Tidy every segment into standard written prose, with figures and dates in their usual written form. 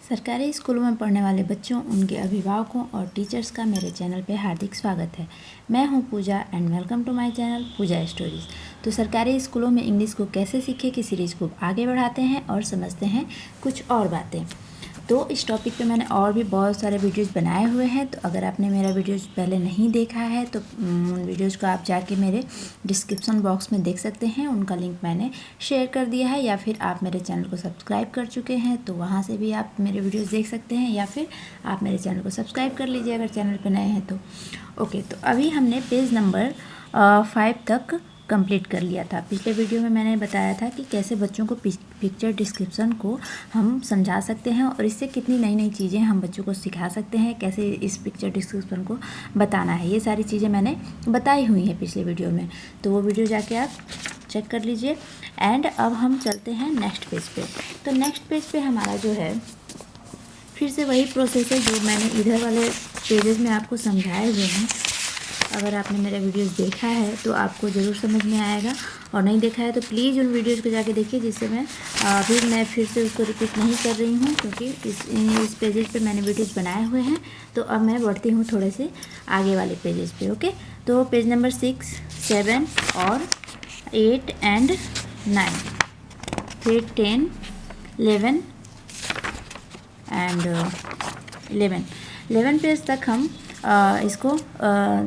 सरकारी स्कूलों में पढ़ने वाले बच्चों, उनके अभिभावकों और टीचर्स का मेरे चैनल पे हार्दिक स्वागत है। मैं हूं Pooja and welcome to my channel Pooja stories. तो सरकारी स्कूलों में इंग्लिश को कैसे सीखें की सीरीज़ को आगे बढ़ाते हैं और समझते हैं कुछ और बातें। तो इस टॉपिक पे मैंने और भी बहुत सारे वीडियोज़ बनाए हुए हैं, तो अगर आपने मेरा वीडियोज़ पहले नहीं देखा है तो उन वीडियोज़ को आप जाके मेरे डिस्क्रिप्शन बॉक्स में देख सकते हैं। उनका लिंक मैंने शेयर कर दिया है, या फिर आप मेरे चैनल को सब्सक्राइब कर चुके हैं तो वहाँ से भी आप मेरे वीडियोज़ देख सकते हैं, या फिर आप मेरे चैनल को सब्सक्राइब कर लीजिए अगर चैनल पर नए हैं तो। ओके, तो अभी हमने पेज नंबर 5 तक कंप्लीट कर लिया था। पिछले वीडियो में मैंने बताया था कि कैसे बच्चों को पिक्चर डिस्क्रिप्शन को हम समझा सकते हैं और इससे कितनी नई नई चीज़ें हम बच्चों को सिखा सकते हैं, कैसे इस पिक्चर डिस्क्रिप्शन को बताना है। ये सारी चीज़ें मैंने बताई हुई हैं पिछले वीडियो में, तो वो वीडियो जाके आप चेक कर लीजिए। एंड अब हम चलते हैं नेक्स्ट पेज पे। तो नेक्स्ट पेज पे हमारा जो है फिर से वही प्रोसेस है जो मैंने इधर वाले पेजेस में आपको समझाए हुए हैं। अगर आपने मेरा वीडियोस देखा है तो आपको ज़रूर समझ में आएगा, और नहीं देखा है तो प्लीज़ उन वीडियोस को जाके देखिए, जिससे मैं फिर से उसको रिपीट नहीं कर रही हूँ, क्योंकि इस पेजेस पे मैंने वीडियोस बनाए हुए हैं। तो अब मैं बढ़ती हूँ थोड़े से आगे वाले पेजेस पे। ओके, तो पेज नंबर 6, 7 और 8 एंड 9, फिर 10, 11 एंड 11 पेज तक हम इसको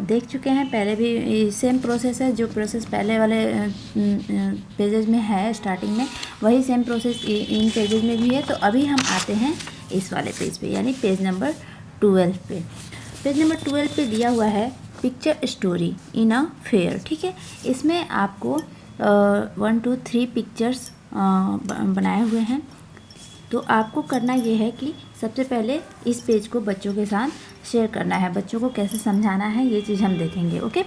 देख चुके हैं। पहले भी सेम प्रोसेस है, जो प्रोसेस पहले वाले पेजेस में है स्टार्टिंग में, वही सेम प्रोसेस इन पेजेस में भी है। तो अभी हम आते हैं इस वाले पेज पे, यानी पेज नंबर 12 पे। पेज नंबर 12 पे दिया हुआ है picture story in a fair. ठीक है, इसमें आपको 1 2 3 पिक्चर्स बनाए हुए हैं। तो आपको करना ये है कि सबसे पहले इस पेज को बच्चों के साथ शेयर करना है। बच्चों को कैसे समझाना है ये चीज़ हम देखेंगे। ओके,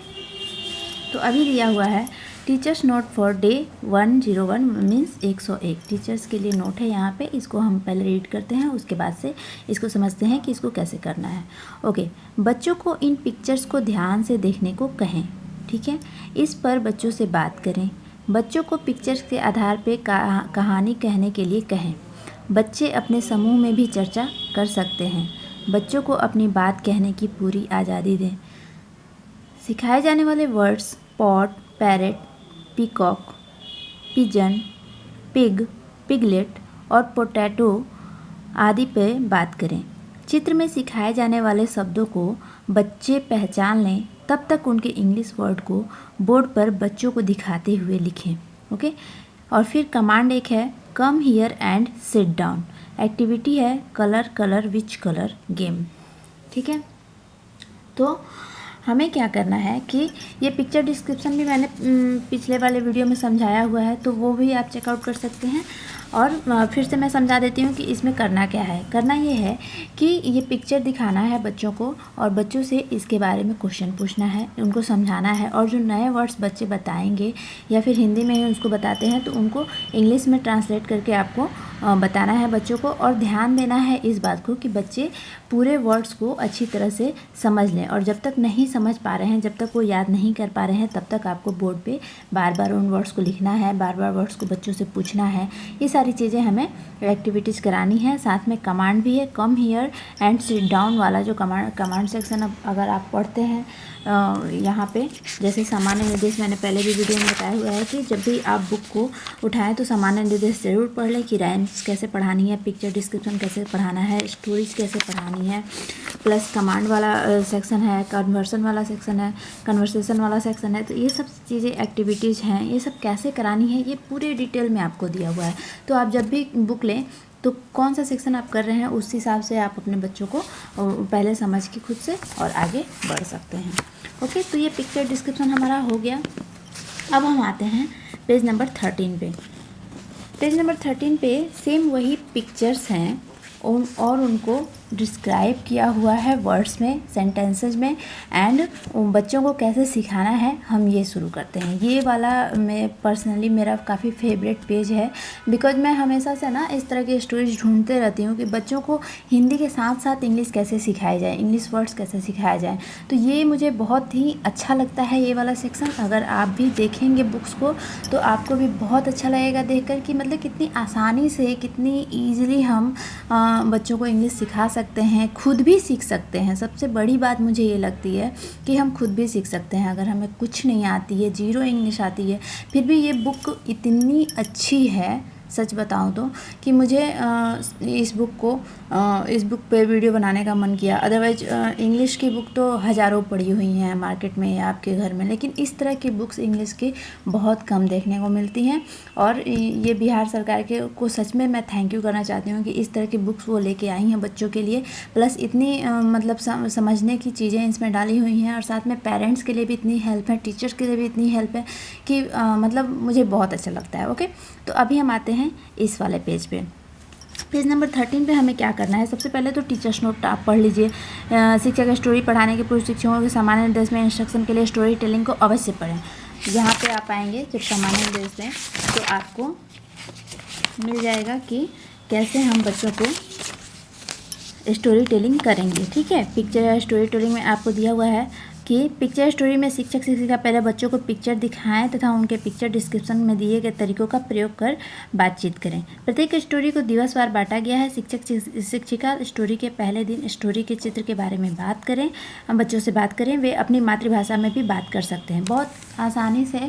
तो अभी दिया हुआ है teachers note for day 101 means 101। Teachers के लिए नोट है यहाँ पे, इसको हम पहले रीड करते हैं, उसके बाद से इसको समझते हैं कि इसको कैसे करना है। ओके, बच्चों को इन पिक्चर्स को ध्यान से देखने को कहें। ठीक है, इस पर बच्चों से बात करें। बच्चों को पिक्चर्स के आधार पर कहानी कहने के लिए कहें। बच्चे अपने समूह में भी चर्चा कर सकते हैं। बच्चों को अपनी बात कहने की पूरी आज़ादी दें। सिखाए जाने वाले words pot, parrot, peacock, pigeon, pig, piglet और पोटैटो आदि पे बात करें। चित्र में सिखाए जाने वाले शब्दों को बच्चे पहचान लें, तब तक उनके इंग्लिश वर्ड को बोर्ड पर बच्चों को दिखाते हुए लिखें। ओके, और फिर कमांड एक है come here and sit down. Activity है colour colour which colour game. ठीक है, तो हमें क्या करना है कि ये पिक्चर डिस्क्रिप्शन भी मैंने पिछले वाले वीडियो में समझाया हुआ है, तो वो भी आप चेकआउट कर सकते हैं। और फिर से मैं समझा देती हूँ कि इसमें करना क्या है। करना ये है कि ये पिक्चर दिखाना है बच्चों को, और बच्चों से इसके बारे में क्वेश्चन पूछना है, उनको समझाना है, और जो नए वर्ड्स बच्चे बताएंगे या फिर हिंदी में ही उसको बताते हैं तो उनको इंग्लिश में ट्रांसलेट करके आपको बताना है बच्चों को। और ध्यान देना है इस बात को कि बच्चे पूरे वर्ड्स को अच्छी तरह से समझ लें, और जब तक नहीं समझ पा रहे हैं, जब तक वो याद नहीं कर पा रहे हैं, तब तक आपको बोर्ड पे बार बार उन वर्ड्स को लिखना है, बार बार वर्ड्स को बच्चों से पूछना है। ये सारी चीज़ें हमें एक्टिविटीज़ करानी है। साथ में कमांड भी है, come here and sit down वाला जो कमांड सेक्शन अगर आप पढ़ते हैं यहाँ पे, जैसे सामान्य निर्देश मैंने पहले भी वीडियो में बताया हुआ है कि जब भी आप बुक को उठाएं तो सामान्य निर्देश ज़रूर पढ़ लें कि राइम्स कैसे पढ़ानी है, पिक्चर डिस्क्रिप्शन कैसे पढ़ाना है, स्टोरीज कैसे पढ़ानी है, प्लस कमांड वाला सेक्शन है, कन्वर्सेशन वाला सेक्शन है। तो ये सब चीज़ें एक्टिविटीज़ हैं, ये सब कैसे करानी है ये पूरे डिटेल में आपको दिया हुआ है। तो आप जब भी बुक लें तो कौन सा सेक्शन आप कर रहे हैं उस हिसाब से आप अपने बच्चों को पहले समझ के खुद से और आगे बढ़ सकते हैं। ओके, तो ये पिक्चर डिस्क्रिप्शन हमारा हो गया। अब हम आते हैं पेज नंबर 13 पे। पेज नंबर 13 पे सेम वही पिक्चर्स हैं और उनको डिस्क्राइब किया हुआ है वर्ड्स में, सेंटेंसेस में, एंड बच्चों को कैसे सिखाना है हम ये शुरू करते हैं। ये वाला मैं पर्सनली मेरा काफ़ी फेवरेट पेज है, बिकॉज मैं हमेशा से ना इस तरह की स्टोरीज ढूंढते रहती हूँ कि बच्चों को हिंदी के साथ साथ इंग्लिश कैसे सिखाया जाए, इंग्लिश वर्ड्स कैसे सिखाया जाए। तो ये मुझे बहुत ही अच्छा लगता है ये वाला सेक्शन। अगर आप भी देखेंगे बुक्स को तो आपको भी बहुत अच्छा लगेगा देखकर कि मतलब कितनी आसानी से, कितनी ईजिली हम बच्चों को इंग्लिश सिखा सकते हैं, खुद भी सीख सकते हैं। सबसे बड़ी बात मुझे ये लगती है कि हम खुद भी सीख सकते हैं। अगर हमें कुछ नहीं आती है, ज़ीरो इंग्लिश आती है, फिर भी ये बुक इतनी अच्छी है, सच बताऊं तो, कि मुझे इस बुक पे वीडियो बनाने का मन किया। अदरवाइज इंग्लिश की बुक तो हज़ारों पड़ी हुई हैं मार्केट में या आपके घर में, लेकिन इस तरह की बुक्स इंग्लिश की बहुत कम देखने को मिलती हैं। और ये बिहार सरकार के को सच में मैं थैंक यू करना चाहती हूँ कि इस तरह की बुक्स वो लेके आई हैं बच्चों के लिए। प्लस इतनी मतलब समझने की चीज़ें इसमें डाली हुई हैं, और साथ में पेरेंट्स के लिए भी इतनी हेल्प है, टीचर्स के लिए भी इतनी हेल्प है कि मतलब मुझे बहुत अच्छा लगता है। ओके, तो अभी हम आते हैं इस वाले पेज पे। पेज नंबर 13 पे हमें क्या करना है, सबसे पहले तो टीचर्स नोट आप पढ़ लीजिए। शिक्षक स्टोरी पढ़ाने के पूर्व शिक्षकों के सामान्य निर्देश में इंस्ट्रक्शन के लिए स्टोरी टेलिंग को अवश्य पढ़ें। यहाँ पे आप आएंगे जब सामान्य निर्देश में, तो आपको मिल जाएगा कि कैसे हम बच्चों को स्टोरी टेलिंग करेंगे। ठीक है, पिक्चर स्टोरी टेलिंग में आपको दिया हुआ है कि पिक्चर स्टोरी में शिक्षक शिक्षिका पहले बच्चों को पिक्चर दिखाएं तथा उनके पिक्चर डिस्क्रिप्शन में दिए गए तरीकों का प्रयोग कर बातचीत करें। प्रत्येक स्टोरी को दिवसवार बांटा गया है। शिक्षक शिक्षिका स्टोरी के पहले दिन स्टोरी के चित्र के बारे में बात करें, बच्चों से बात करें। वे अपनी मातृभाषा में भी बात कर सकते हैं। बहुत आसानी से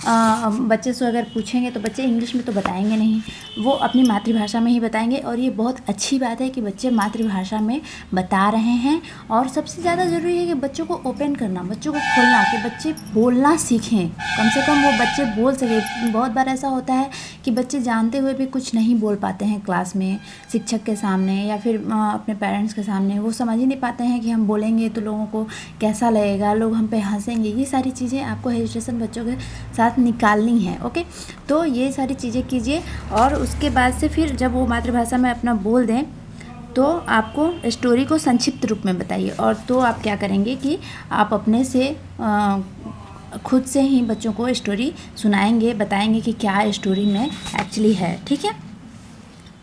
बच्चे से अगर पूछेंगे तो बच्चे इंग्लिश में तो बताएंगे नहीं, वो अपनी मातृभाषा में ही बताएंगे। और ये बहुत अच्छी बात है कि बच्चे मातृभाषा में बता रहे हैं। और सबसे ज़्यादा ज़रूरी है कि बच्चों को ओपन करना, बच्चों को खोलना, कि बच्चे बोलना सीखें, कम से कम वो बच्चे बोल सके। बहुत बार ऐसा होता है कि बच्चे जानते हुए भी कुछ नहीं बोल पाते हैं क्लास में, शिक्षक के सामने या फिर अपने पेरेंट्स के सामने। वो समझ ही नहीं पाते हैं कि हम बोलेंगे तो लोगों को कैसा लगेगा, लोग हम पे हंसेंगे। ये सारी चीज़ें आपको हेजिटेशन बच्चों के साथ निकालनी है। ओके, तो ये सारी चीज़ें कीजिए। और उसके बाद से फिर जब वो मातृभाषा में अपना बोल दें तो आपको स्टोरी को संक्षिप्त रूप में बताइए। और तो आप क्या करेंगे कि आप अपने से खुद से ही बच्चों को स्टोरी सुनाएंगे, बताएंगे कि क्या स्टोरी में एक्चुअली है। ठीक है,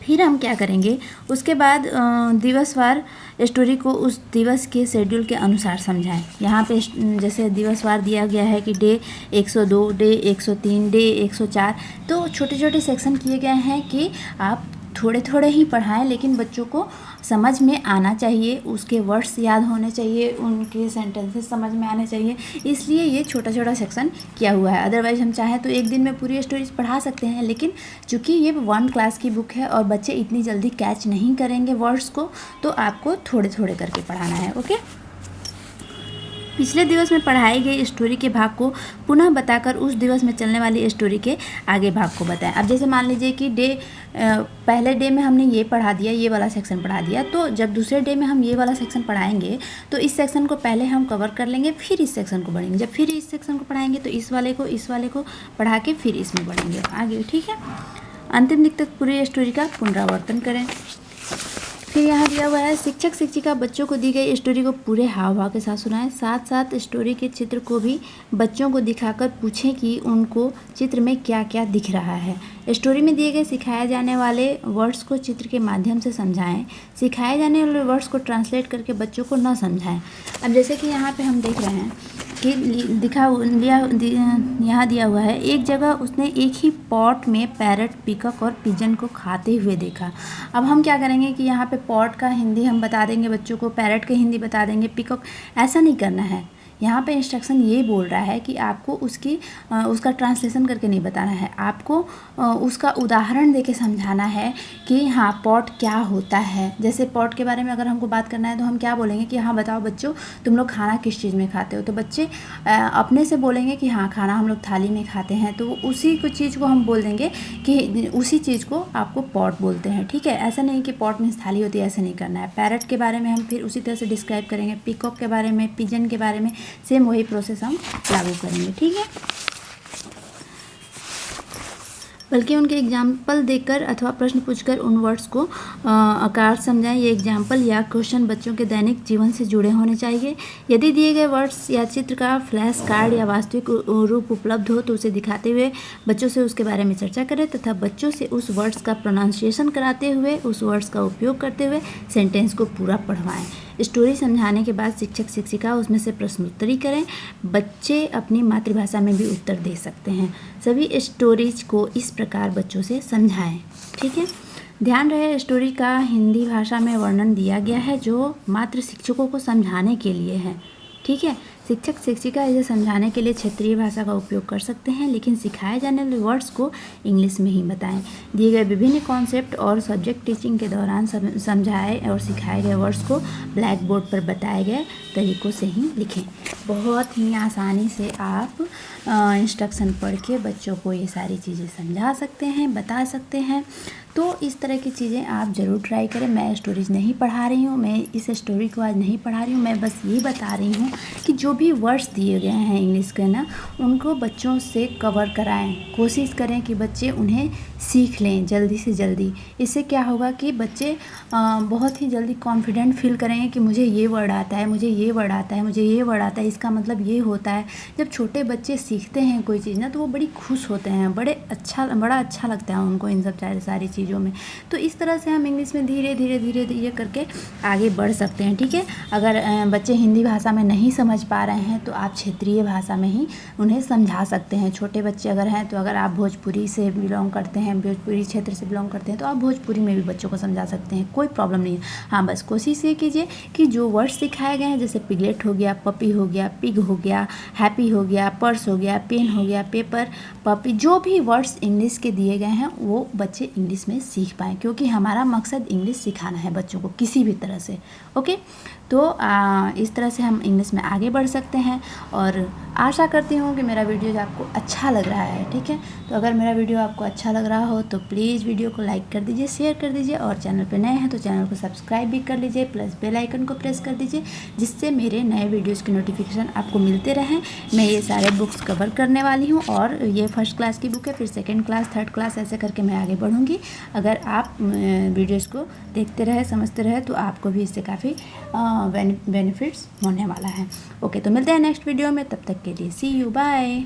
फिर हम क्या करेंगे, उसके बाद दिवसवार स्टोरी को उस दिवस के शेड्यूल के अनुसार समझाएं। यहाँ पे जैसे दिवसवार दिया गया है कि डे 102, डे 103, डे 104, तो छोटे छोटे सेक्शन किए गए हैं कि आप थोड़े थोड़े ही पढ़ाएं, लेकिन बच्चों को समझ में आना चाहिए, उसके वर्ड्स याद होने चाहिए, उनके सेंटेंसेस समझ में आने चाहिए। इसलिए ये छोटा छोटा सेक्शन किया हुआ है। अदरवाइज़ हम चाहें तो एक दिन में पूरी स्टोरीज पढ़ा सकते हैं, लेकिन चूँकि ये 1 क्लास की बुक है और बच्चे इतनी जल्दी कैच नहीं करेंगे वर्ड्स को, तो आपको थोड़े थोड़े करके पढ़ाना है। ओके, पिछले दिवस में पढ़ाई गई स्टोरी के भाग को पुनः बताकर उस दिवस में चलने वाली स्टोरी के आगे भाग को बताएं। अब जैसे मान लीजिए कि पहले डे में हमने ये पढ़ा दिया, ये वाला सेक्शन पढ़ा दिया, तो जब दूसरे डे में हम ये वाला सेक्शन पढ़ाएंगे तो इस सेक्शन को पहले हम कवर कर लेंगे, फिर इस सेक्शन को पढ़ेंगे। जब फिर इस सेक्शन को पढ़ाएंगे तो इस वाले को पढ़ा के फिर इसमें पढ़ेंगे आगे। ठीक है, अंतिम दिन तक पूरी स्टोरी का पुनरावर्तन करें। फिर यहाँ दिया हुआ है, शिक्षक शिक्षिका बच्चों को दी गई स्टोरी को पूरे हाव भाव के साथ सुनाएं। साथ साथ स्टोरी के चित्र को भी बच्चों को दिखाकर पूछें कि उनको चित्र में क्या क्या दिख रहा है। स्टोरी में दिए गए सिखाए जाने वाले वर्ड्स को चित्र के माध्यम से समझाएं। सिखाए जाने वाले वर्ड्स को ट्रांसलेट करके बच्चों को न समझाएं। अब जैसे कि यहाँ पे हम देख रहे हैं कि यहाँ दिया हुआ है, एक जगह उसने एक ही पॉट में पैरट, पिकॉक और पिजन को खाते हुए देखा। अब हम क्या करेंगे कि यहाँ पे पॉट का हिंदी हम बता देंगे बच्चों को, पैरट का हिंदी बता देंगे, पिकॉक, ऐसा नहीं करना है। यहाँ पे इंस्ट्रक्शन ये बोल रहा है कि आपको उसका ट्रांसलेशन करके नहीं बताना है, आपको उसका उदाहरण देके समझाना है कि हाँ पॉट क्या होता है। जैसे पॉट के बारे में अगर हमको बात करना है तो हम क्या बोलेंगे कि हाँ बताओ बच्चों तुम लोग खाना किस चीज़ में खाते हो, तो बच्चे अपने से बोलेंगे कि हाँ खाना हम लोग थाली में खाते हैं, तो उसी को चीज़ को हम बोल देंगे कि उसी चीज़ को आपको पॉट बोलते हैं। ठीक है, ऐसा नहीं कि पॉट मीन्स थाली होती है, ऐसा नहीं करना है। पैरट के बारे में हम फिर उसी तरह से डिस्क्राइब करेंगे, पिकॉक के बारे में, पिजन के बारे में सेम वही प्रोसेस हम लागू करेंगे। ठीक है, बल्कि उनके एग्जाम्पल देकर अथवा प्रश्न पूछकर उन वर्ड्स को आकार समझाएं। ये एग्जाम्पल या क्वेश्चन बच्चों के दैनिक जीवन से जुड़े होने चाहिए। यदि दिए गए वर्ड्स या चित्र का फ्लैश कार्ड या वास्तविक रूप उपलब्ध हो तो उसे दिखाते हुए बच्चों से उसके बारे में चर्चा करें तथा बच्चों से उस वर्ड्स का प्रोनाउंसिएशन कराते हुए उस वर्ड्स का उपयोग करते हुए सेंटेंस को पूरा पढ़वाएं। स्टोरी समझाने के बाद शिक्षक शिक्षिका उसमें से प्रश्नोत्तरी करें। बच्चे अपनी मातृभाषा में भी उत्तर दे सकते हैं। सभी स्टोरीज को इस प्रकार बच्चों से समझाएं। ठीक है, ध्यान रहे स्टोरी का हिंदी भाषा में वर्णन दिया गया है जो मात्र शिक्षकों को समझाने के लिए है। ठीक है, शिक्षक शिक्षिका इसे समझाने के लिए क्षेत्रीय भाषा का उपयोग कर सकते हैं, लेकिन सिखाए जाने वाले वर्ड्स को इंग्लिश में ही बताएं। दिए गए विभिन्न कॉन्सेप्ट और सब्जेक्ट टीचिंग के दौरान समझाए और सिखाए गए वर्ड्स को ब्लैक बोर्ड पर बताए गए तरीक़ों से ही लिखें। बहुत ही आसानी से आप इंस्ट्रक्शन पढ़ के बच्चों को ये सारी चीज़ें समझा सकते हैं, बता सकते हैं। तो इस तरह की चीज़ें आप ज़रूर ट्राई करें। मैं स्टोरीज नहीं पढ़ा रही हूँ, मैं इस स्टोरी को आज नहीं पढ़ा रही हूँ, मैं बस ये बता रही हूँ कि जो भी वर्ड्स दिए गए हैं इंग्लिश के ना, उनको बच्चों से कवर कराएं। कोशिश करें कि बच्चे उन्हें सीख लें जल्दी से जल्दी। इससे क्या होगा कि बच्चे बहुत ही जल्दी कॉन्फिडेंट फील करेंगे कि मुझे ये वर्ड आता है, मुझे ये वर्ड आता है, मुझे ये वर्ड आता है, इसका मतलब ये होता है। जब छोटे बच्चे सीखते हैं कोई चीज़ ना, तो वो बड़ी खुश होते हैं, बड़ा अच्छा लगता है उनको इन सब सारी चीज़ों में। तो इस तरह से हम इंग्लिश में धीरे धीरे करके आगे बढ़ सकते हैं। ठीक है, अगर बच्चे हिंदी भाषा में नहीं समझ पा रहे हैं तो आप क्षेत्रीय भाषा में ही उन्हें समझा सकते हैं। छोटे बच्चे अगर हैं तो अगर आप भोजपुरी से बिलोंग करते हैं, भोजपुरी क्षेत्र से बिलोंग करते हैं, तो आप भोजपुरी में भी बच्चों को समझा सकते हैं, कोई प्रॉब्लम नहीं है। हाँ, बस कोशिश ये कीजिए कि जो वर्ड सिखाए गए हैं, जैसे पिगलेट हो गया, पपी हो गया, पिग हो गया, हैप्पी हो गया, पर्स हो गया, पेन हो गया, पेपर, पपी, जो भी वर्ड्स इंग्लिश के दिए गए हैं वो बच्चे इंग्लिश में सीख पाएँ, क्योंकि हमारा मकसद इंग्लिश सिखाना है बच्चों को किसी भी तरह से। ओके, तो इस तरह से हम इंग्लिश में आगे बढ़ सकते हैं और आशा करती हूँ कि मेरा वीडियो आपको अच्छा लग रहा है। ठीक है, तो अगर मेरा वीडियो आपको अच्छा लग रहा हो तो प्लीज़ वीडियो को लाइक कर दीजिए, शेयर कर दीजिए, और चैनल पे नए हैं तो चैनल को सब्सक्राइब भी कर लीजिए, प्लस बेल आइकन को प्रेस कर दीजिए, जिससे मेरे नए वीडियोज़ की नोटिफिकेशन आपको मिलते रहें। मैं ये सारे बुक्स कवर करने वाली हूँ, और ये फर्स्ट क्लास की बुक है, फिर सेकेंड क्लास, थर्ड क्लास, ऐसे करके मैं आगे बढ़ूँगी। अगर आप वीडियोज़ को देखते रहे, समझते रहे, तो आपको भी इससे काफ़ी बेनिफिट्स होने वाला है। ओके, तो मिलते हैं नेक्स्ट वीडियो में, तब तक के लिए सी यू, बाय।